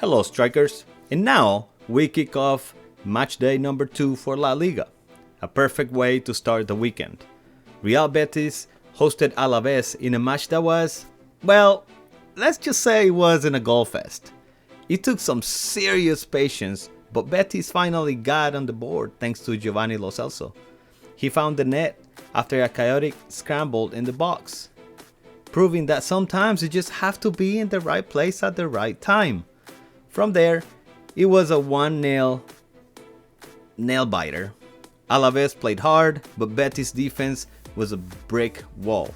Hello, strikers. And now we kick off match day number 2 for La Liga. A perfect way to start the weekend. Real Betis hosted Alaves in a match that was, well, let's just say it wasn't a goal fest. It took some serious patience, but Betis finally got on the board thanks to Giovanni Lo Celso. He found the net after a chaotic scramble in the box, proving that sometimes you just have to be in the right place at the right time. From there, it was a 1-0 nail-biter. Alaves played hard, but Betis' defense was a brick wall.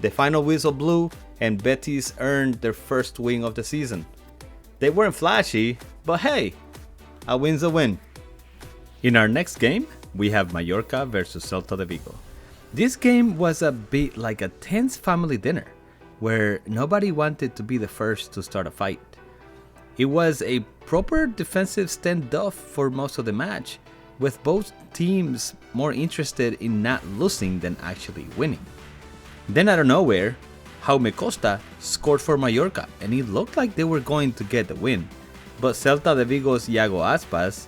The final whistle blew, and Betis earned their first win of the season. They weren't flashy, but hey, a win's a win. In our next game, we have Mallorca versus Celta de Vigo. This game was a bit like a tense family dinner, where nobody wanted to be the first to start a fight. It was a proper defensive standoff for most of the match, with both teams more interested in not losing than actually winning. Then out of nowhere, Jaume Costa scored for Mallorca, and it looked like they were going to get the win. But Celta de Vigo's Iago Aspas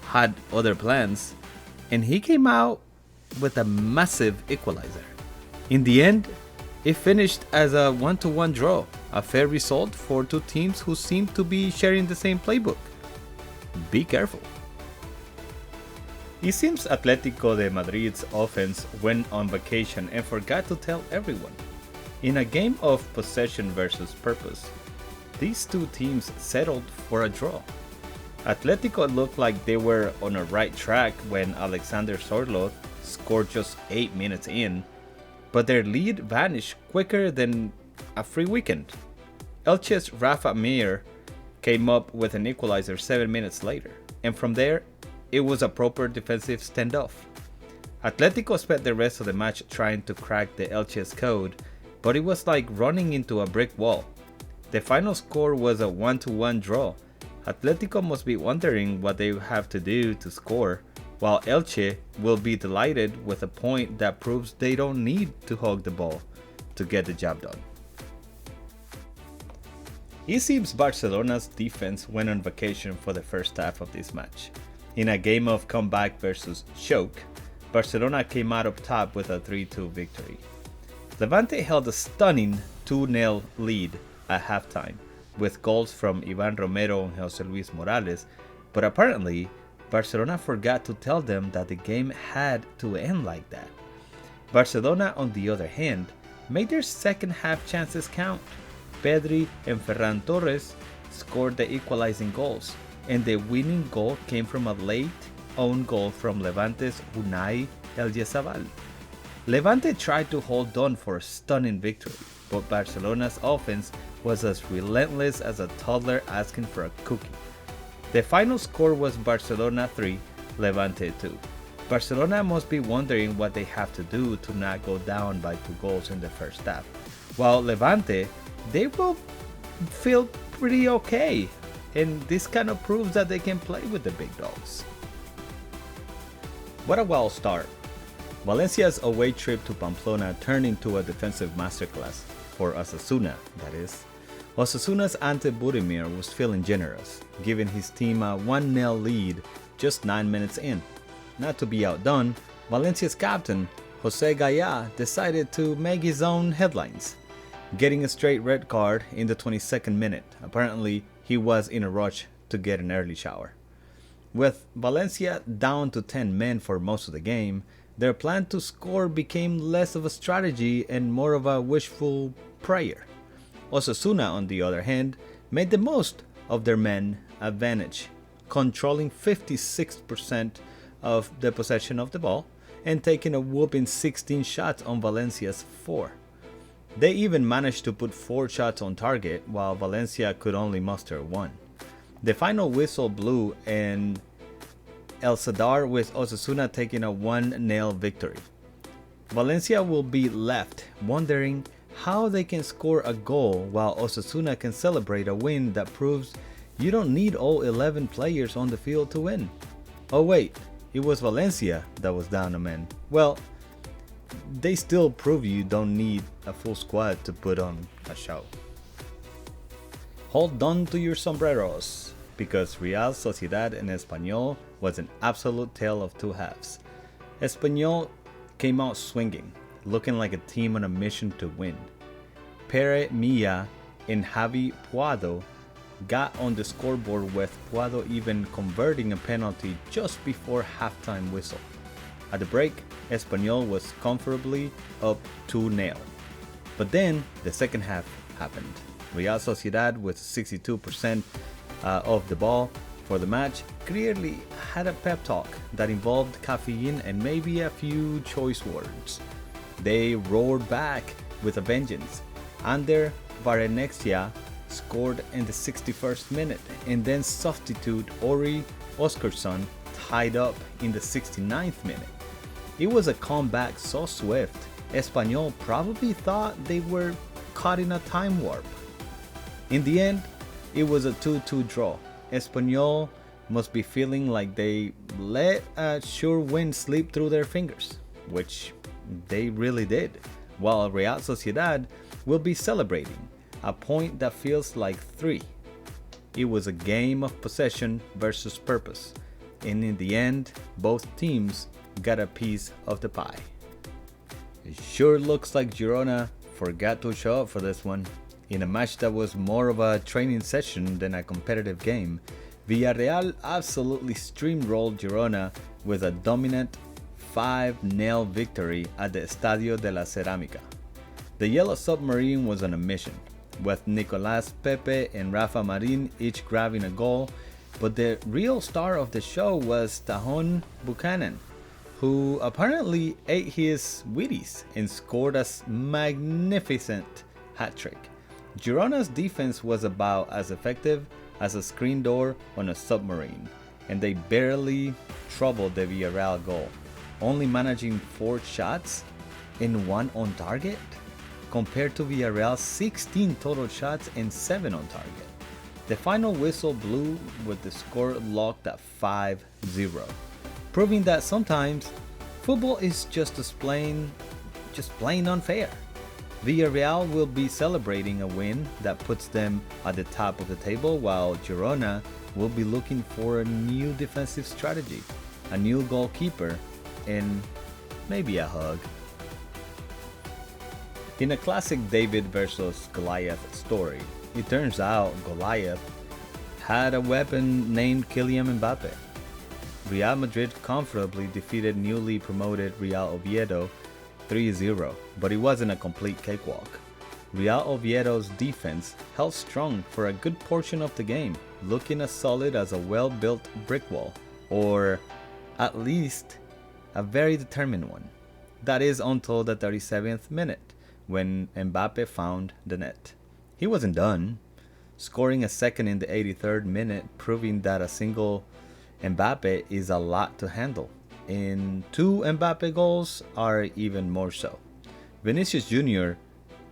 had other plans, and he came out with a massive equalizer. In the end, it finished as a 1-1 draw, a fair result for two teams who seem to be sharing the same playbook. Be careful. It seems Atletico de Madrid's offense went on vacation and forgot to tell everyone. In a game of possession versus purpose, these two teams settled for a draw. Atletico looked like they were on a right track when Alexander Sorloth scored just 8 minutes in, but their lead vanished quicker than a free weekend. Elche's Rafa Mir came up with an equalizer 7 minutes later, and from there, it was a proper defensive standoff. Atletico spent the rest of the match trying to crack the Elche's code, but it was like running into a brick wall. The final score was a 1-1 draw. Atletico must be wondering what they have to do to score, while Elche will be delighted with a point that proves they don't need to hog the ball to get the job done. It seems Barcelona's defense went on vacation for the first half of this match. In a game of comeback versus choke, Barcelona came out up top with a 3-2 victory. Levante held a stunning 2-0 lead at halftime, with goals from Ivan Romero and Jose Luis Morales, but apparently Barcelona forgot to tell them that the game had to end like that. Barcelona, on the other hand, made their second half chances count. Pedri and Ferran Torres scored the equalizing goals, and the winning goal came from a late own goal from Levante's Unai Eljezabal. Levante tried to hold on for a stunning victory, but Barcelona's offense was as relentless as a toddler asking for a cookie. The final score was Barcelona 3, Levante 2. Barcelona must be wondering what they have to do to not go down by 2 goals in the first half, while Levante, they will feel pretty okay, and this kind of proves that they can play with the big dogs. What a wild start. Valencia's away trip to Pamplona turned into a defensive masterclass, for Osasuna, that is. Osasuna's Ante Budimir was feeling generous, giving his team a 1-0 lead just 9 minutes in. Not to be outdone, Valencia's captain, Jose Gaya, decided to make his own headlines, getting a straight red card in the 22nd minute. Apparently, he was in a rush to get an early shower. With Valencia down to 10 men for most of the game, their plan to score became less of a strategy and more of a wishful prayer. Osasuna, on the other hand, made the most of their men advantage, controlling 56% of the possession of the ball and taking a whooping 16 shots on Valencia's 4. They even managed to put 4 shots on target, while Valencia could only muster 1. The final whistle blew, and El Sadar with Osasuna taking a 1-0 victory. Valencia will be left wondering how they can score a goal while Osasuna can celebrate a win that proves you don't need all 11 players on the field to win. Oh wait, it was Valencia that was down a man. Well, they still prove you don't need a full squad to put on a show. Hold on to your sombreros, because Real Sociedad and Espanyol was an absolute tale of two halves. Espanyol came out swinging, looking like a team on a mission to win. Pere Milla and Javi Puado got on the scoreboard, with Puado even converting a penalty just before halftime whistle. At the break, Espanyol was comfortably up 2-0. But then the second half happened. Real Sociedad, with 62% of the ball for the match, clearly had a pep talk that involved caffeine and maybe a few choice words. They roared back with a vengeance. Ander Varenexia scored in the 61st minute, and then substitute Ori Oscarsson tied up in the 69th minute. It was a comeback so swift, Espanyol probably thought they were caught in a time warp. In the end, it was a 2-2 draw. Espanyol must be feeling like they let a sure win slip through their fingers, which they really did, while Real Sociedad will be celebrating a point that feels like 3. It was a game of possession versus purpose, and in the end, both teams got a piece of the pie. It sure looks like Girona forgot to show up for this one. In a match that was more of a training session than a competitive game, Villarreal absolutely steamrolled Girona with a dominant 5-0 victory at the Estadio de la Cerámica. The Yellow Submarine was on a mission, with Nicolás Pepe and Rafa Marin each grabbing a goal, but the real star of the show was Tajon Buchanan, who apparently ate his Wheaties and scored a magnificent hat-trick. Girona's defense was about as effective as a screen door on a submarine, and they barely troubled the Villarreal goal, only managing 4 shots and 1 on target, compared to Villarreal's 16 total shots and 7 on target. The final whistle blew with the score locked at 5-0, proving that sometimes football is just plain unfair. Villarreal will be celebrating a win that puts them at the top of the table, while Girona will be looking for a new defensive strategy, a new goalkeeper, and maybe a hug. In a classic David versus Goliath story, it turns out Goliath had a weapon named Kylian Mbappe. Real Madrid comfortably defeated newly promoted Real Oviedo 3-0, but it wasn't a complete cakewalk. Real Oviedo's defense held strong for a good portion of the game, looking as solid as a well-built brick wall, or at least a very determined one. That is until the 37th minute, when Mbappe found the net. He wasn't done, scoring a second in the 83rd minute, proving that a single Mbappe is a lot to handle, and 2 Mbappe goals are even more so. Vinicius Jr.,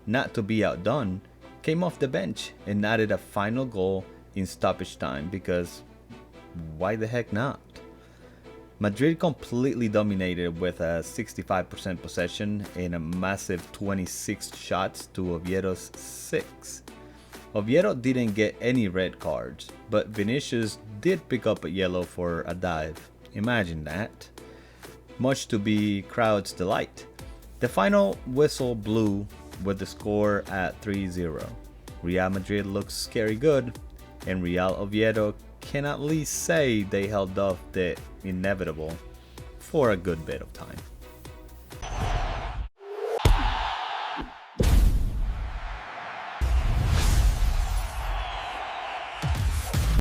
not to be outdone, came off the bench and added a final goal in stoppage time, because why the heck not? Madrid completely dominated with a 65% possession and a massive 26 shots to Oviedo's 6. Oviedo didn't get any red cards, but Vinicius did pick up a yellow for a dive. Imagine that. Much to be crowd's delight. The final whistle blew with the score at 3-0. Real Madrid looks scary good, and Real Oviedo can at least say they held off the inevitable for a good bit of time.